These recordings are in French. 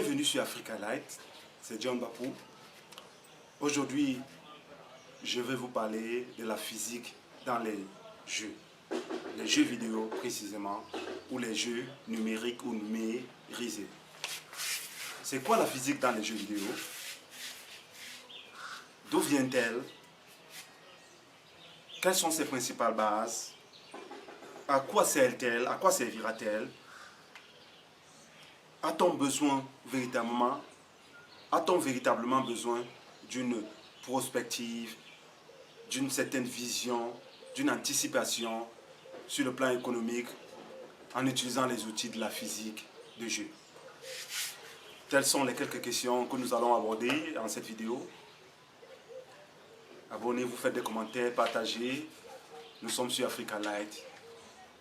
Bienvenue sur Africa Light, c'est John Bapou. Aujourd'hui, je vais vous parler de la physique dans les jeux vidéo précisément, ou les jeux numériques ou numérisés. C'est quoi la physique dans les jeux vidéo? D'où vient-elle? Quelles sont ses principales bases? À quoi sert-elle? À quoi servira-t-elle? A-t-on véritablement besoin d'une prospective, d'une certaine vision, d'une anticipation sur le plan économique en utilisant les outils de la physique de jeu? Telles sont les quelques questions que nous allons aborder dans cette vidéo. Abonnez-vous, faites des commentaires, partagez. Nous sommes sur Africa Light.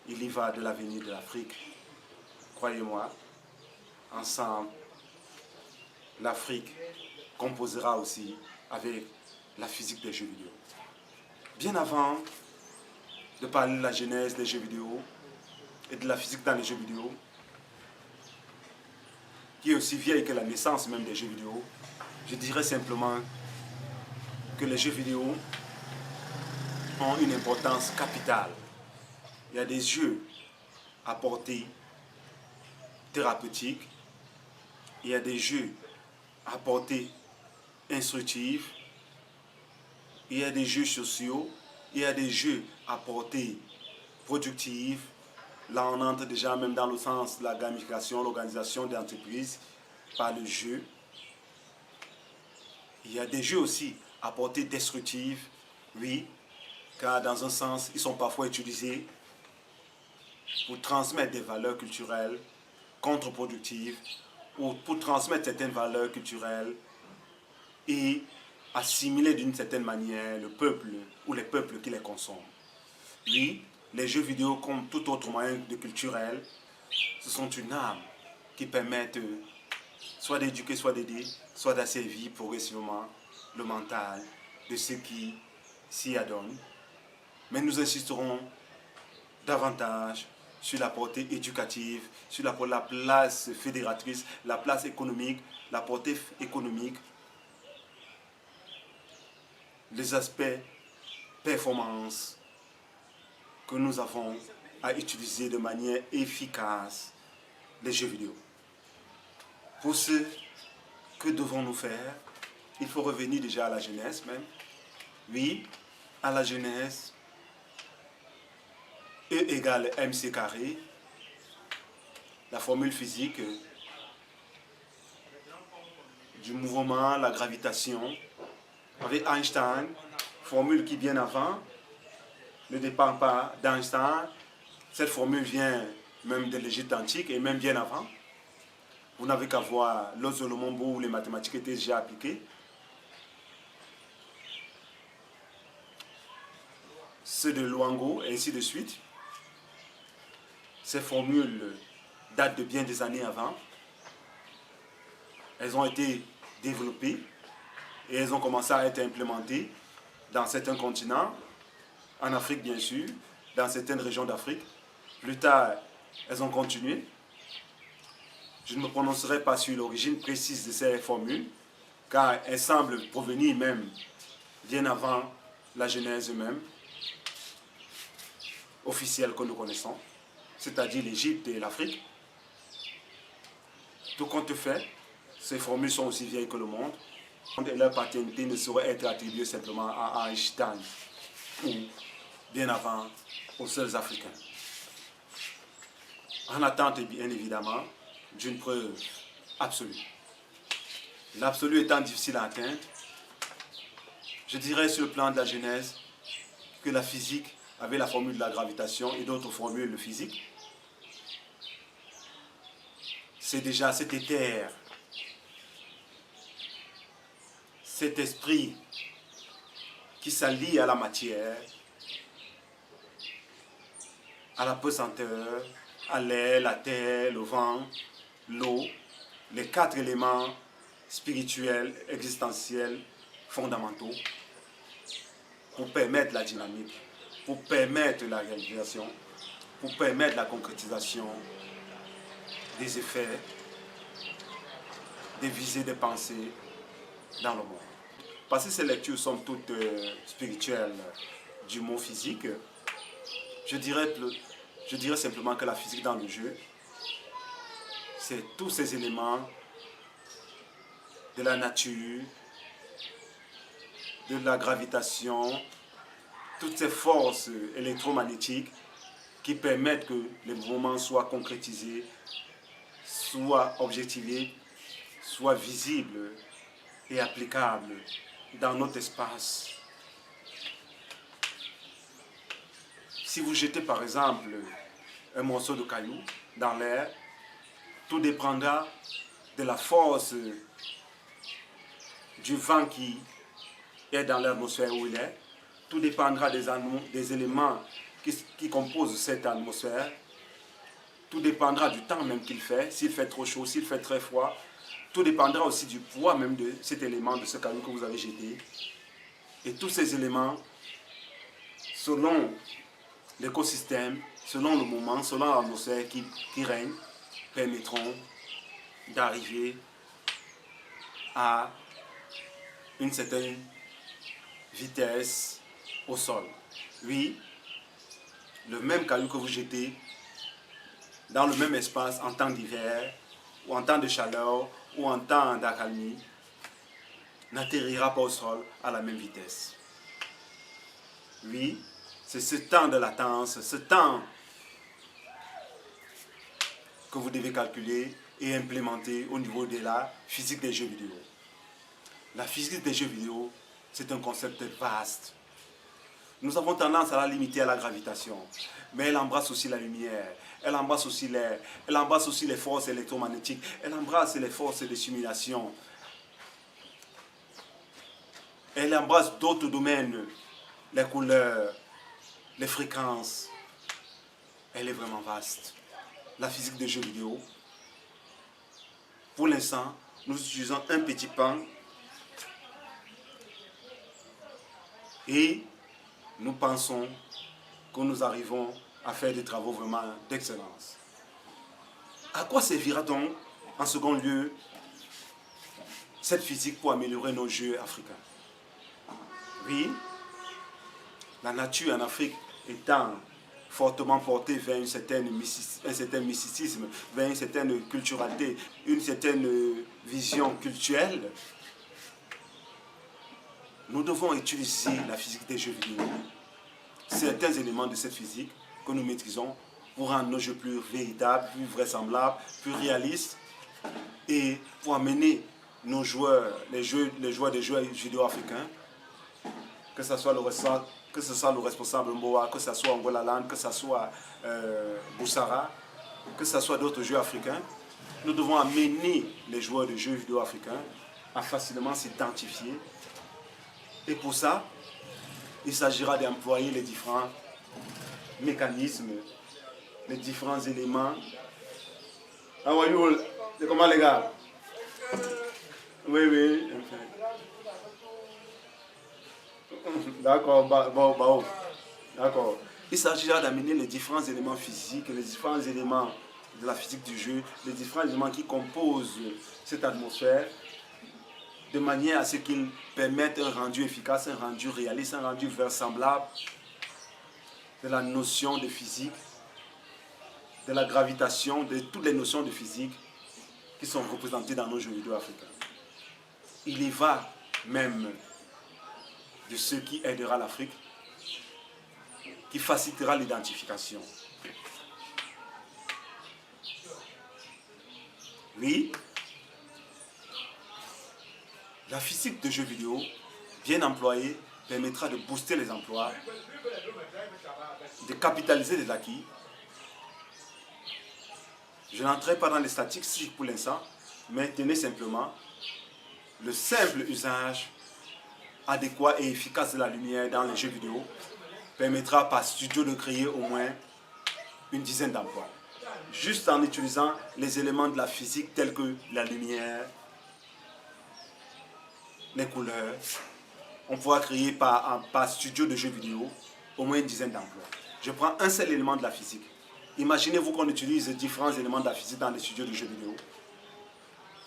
Il y va de l'avenir de l'Afrique. Croyez-moi, ensemble, l'Afrique composera aussi avec la physique des jeux vidéo. Bien avant de parler de la genèse des jeux vidéo et de la physique dans les jeux vidéo, qui est aussi vieille que la naissance même des jeux vidéo, je dirais simplement que les jeux vidéo ont une importance capitale. Il y a des jeux à portée thérapeutique, il y a des jeux à portée instructive, il y a des jeux sociaux, il y a des jeux à portée productive. Là, on entre déjà même dans le sens de la gamification, l'organisation d'entreprises par le jeu. Il y a des jeux aussi à portée destructive, oui, car dans un sens, ils sont parfois utilisés pour transmettre des valeurs culturelles contre-productives ou pour transmettre certaines valeurs culturelles et assimiler d'une certaine manière le peuple ou les peuples qui les consomment. Oui, les jeux vidéo, comme tout autre moyen de culturel, ce sont une arme qui permettent soit d'éduquer, soit d'aider, soit d'asservir progressivement le mental de ceux qui s'y adonnent. Mais nous insisterons davantage sur la portée éducative, sur la place fédératrice, la place économique, la portée économique, les aspects performance que nous avons à utiliser de manière efficace les jeux vidéo. Pour ce, que devons-nous faire? Il faut revenir déjà à la genèse même. Oui, à la genèse, E égale mc carré, la formule physique du mouvement, la gravitation, avec Einstein, formule qui bien avant ne dépend pas d'Einstein. Cette formule vient même de l'Égypte antique et même bien avant. Vous n'avez qu'à voir l'os de Lumumba où les mathématiques étaient déjà appliquées. Ceux de Luango et ainsi de suite. Ces formules datent de bien des années avant. Elles ont été développées et elles ont commencé à être implémentées dans certains continents, en Afrique bien sûr, dans certaines régions d'Afrique. Plus tard, elles ont continué. Je ne me prononcerai pas sur l'origine précise de ces formules, car elles semblent provenir même bien avant la genèse même, officielle que nous connaissons, c'est-à-dire l'Égypte et l'Afrique. Tout compte fait, ces formules sont aussi vieilles que le monde, et leur paternité ne saurait être attribuée simplement à Einstein ou bien avant aux seuls Africains. En attente, bien évidemment, d'une preuve absolue. L'absolu étant difficile à atteindre, je dirais sur le plan de la genèse que la physique avait la formule de la gravitation et d'autres formules de physique. C'est déjà cet éther, cet esprit qui s'allie à la matière, à la pesanteur, à l'air, la terre, le vent, l'eau, les 4 éléments spirituels, existentiels, fondamentaux, pour permettre la dynamique, pour permettre la réalisation, pour permettre la concrétisation des effets des visées, des pensées dans le monde. Parce que ces lectures sont toutes spirituelles du mot physique, je dirais simplement que la physique dans le jeu, c'est tous ces éléments de la nature, de la gravitation, toutes ces forces électromagnétiques qui permettent que les mouvements soient concrétisés, soient objectivés, soient visibles et applicables dans notre espace. Si vous jetez par exemple un morceau de caillou dans l'air, tout dépendra de la force du vent qui est dans l'atmosphère où il est. Tout dépendra des éléments qui composent cette atmosphère. Tout dépendra du temps même qu'il fait, s'il fait trop chaud, s'il fait très froid. Tout dépendra aussi du poids même de cet élément, de ce caillou que vous avez jeté. Et tous ces éléments, selon l'écosystème, selon le moment, selon l'atmosphère qui règne, permettront d'arriver à une certaine vitesse au sol. Oui, le même caillou que vous jetez dans le même espace en temps d'hiver, ou en temps de chaleur, ou en temps d'accalmie, n'atterrira pas au sol à la même vitesse. Oui, c'est ce temps de latence, ce temps que vous devez calculer et implémenter au niveau de la physique des jeux vidéo. La physique des jeux vidéo, c'est un concept vaste. Nous avons tendance à la limiter à la gravitation, mais elle embrasse aussi la lumière, elle embrasse aussi l'air, elle embrasse aussi les forces électromagnétiques, elle embrasse les forces de simulation. Elle embrasse d'autres domaines, les couleurs, les fréquences. Elle est vraiment vaste. La physique des jeux vidéo. Pour l'instant, nous utilisons un petit pan et nous pensons que nous arrivons à faire des travaux vraiment d'excellence. À quoi servira donc, en second lieu, cette physique pour améliorer nos jeux africains? Oui, la nature en Afrique étant fortement portée vers un certain mysticisme, vers une certaine culturalité, une certaine vision culturelle, nous devons utiliser la physique des jeux vidéo, certains éléments de cette physique que nous maîtrisons pour rendre nos jeux plus véritables, plus vraisemblables, plus réalistes et pour amener nos joueurs, les joueurs des jeux vidéo africains, que ce soit le responsable Mboa, que ce soit Angolaland, que ce soit Boussara, que ce soit d'autres jeux africains, nous devons amener les joueurs de jeux vidéo africains à facilement s'identifier. Et pour ça, il s'agira d'employer les différents mécanismes, les différents éléments. Ah ouais, c'est comment les gars? Oui, oui. D'accord, bon. D'accord. Il s'agira d'amener les différents éléments physiques, les différents éléments de la physique du jeu, les différents éléments qui composent cette atmosphère, de manière à ce qu'ils permettent un rendu efficace, un rendu réaliste, un rendu vraisemblable de la notion de physique, de la gravitation, de toutes les notions de physique qui sont représentées dans nos jeux vidéo africains. Il y va même de ce qui aidera l'Afrique, qui facilitera l'identification. Oui, la physique de jeux vidéo, bien employée, permettra de booster les emplois, de capitaliser les acquis. Je n'entrerai pas dans les statistiques pour l'instant, mais tenez simplement, le simple usage adéquat et efficace de la lumière dans les jeux vidéo permettra par studio de créer au moins une dizaine d'emplois. Juste en utilisant les éléments de la physique tels que la lumière, les couleurs, on pourra créer par studio de jeux vidéo au moins une dizaine d'emplois. Je prends un seul élément de la physique. Imaginez-vous qu'on utilise différents éléments de la physique dans les studios de jeux vidéo.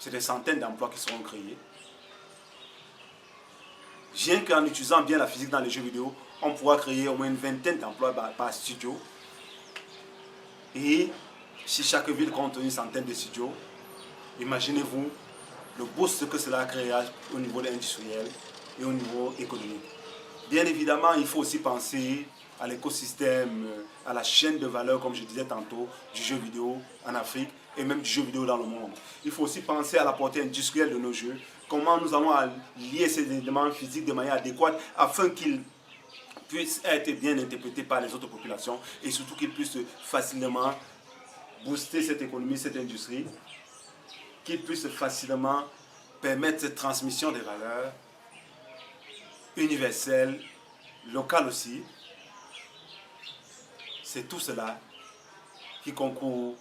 c'est des centaines d'emplois qui seront créés. Rien qu'en utilisant bien la physique dans les jeux vidéo, on pourra créer au moins une vingtaine d'emplois par studio. Et si chaque ville compte une centaine de studios, imaginez-vous le boost que cela créera au niveau industriel et au niveau économique. Bien évidemment, il faut aussi penser à l'écosystème, à la chaîne de valeur, comme je disais tantôt, du jeu vidéo en Afrique et même du jeu vidéo dans le monde. Il faut aussi penser à la portée industrielle de nos jeux, comment nous allons lier ces éléments physiques de manière adéquate afin qu'ils puissent être bien interprétés par les autres populations et surtout qu'ils puissent facilement booster cette économie, cette industrie, qu'ils puissent facilement permettre cette transmission des valeurs universelles, locales aussi. C'est tout cela qui concourt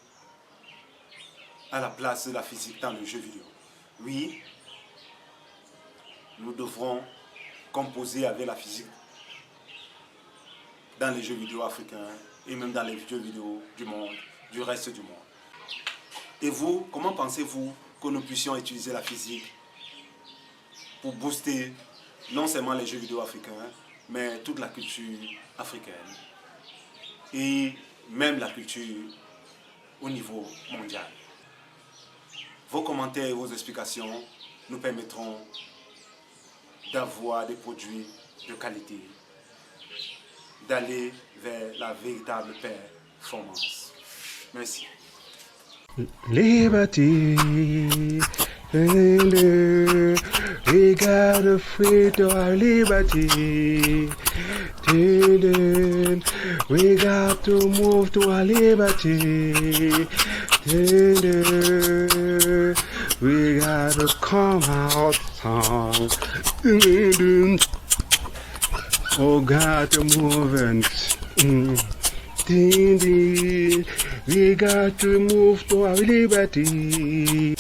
à la place de la physique dans le jeu vidéo. Oui, nous devrons composer avec la physique dans les jeux vidéo africains et même dans les jeux vidéo du monde, du reste du monde. Et vous, comment pensez-vous que nous puissions utiliser la physique pour booster non seulement les jeux vidéo africains, mais toute la culture africaine et même la culture au niveau mondial? Vos commentaires et vos explications nous permettront d'avoir des produits de qualité, d'aller vers la véritable performance. Merci. Liberty, we gotta free to our liberty. We got to move to our liberty. We gotta come out song. Oh, got to move and we got to move to our liberty.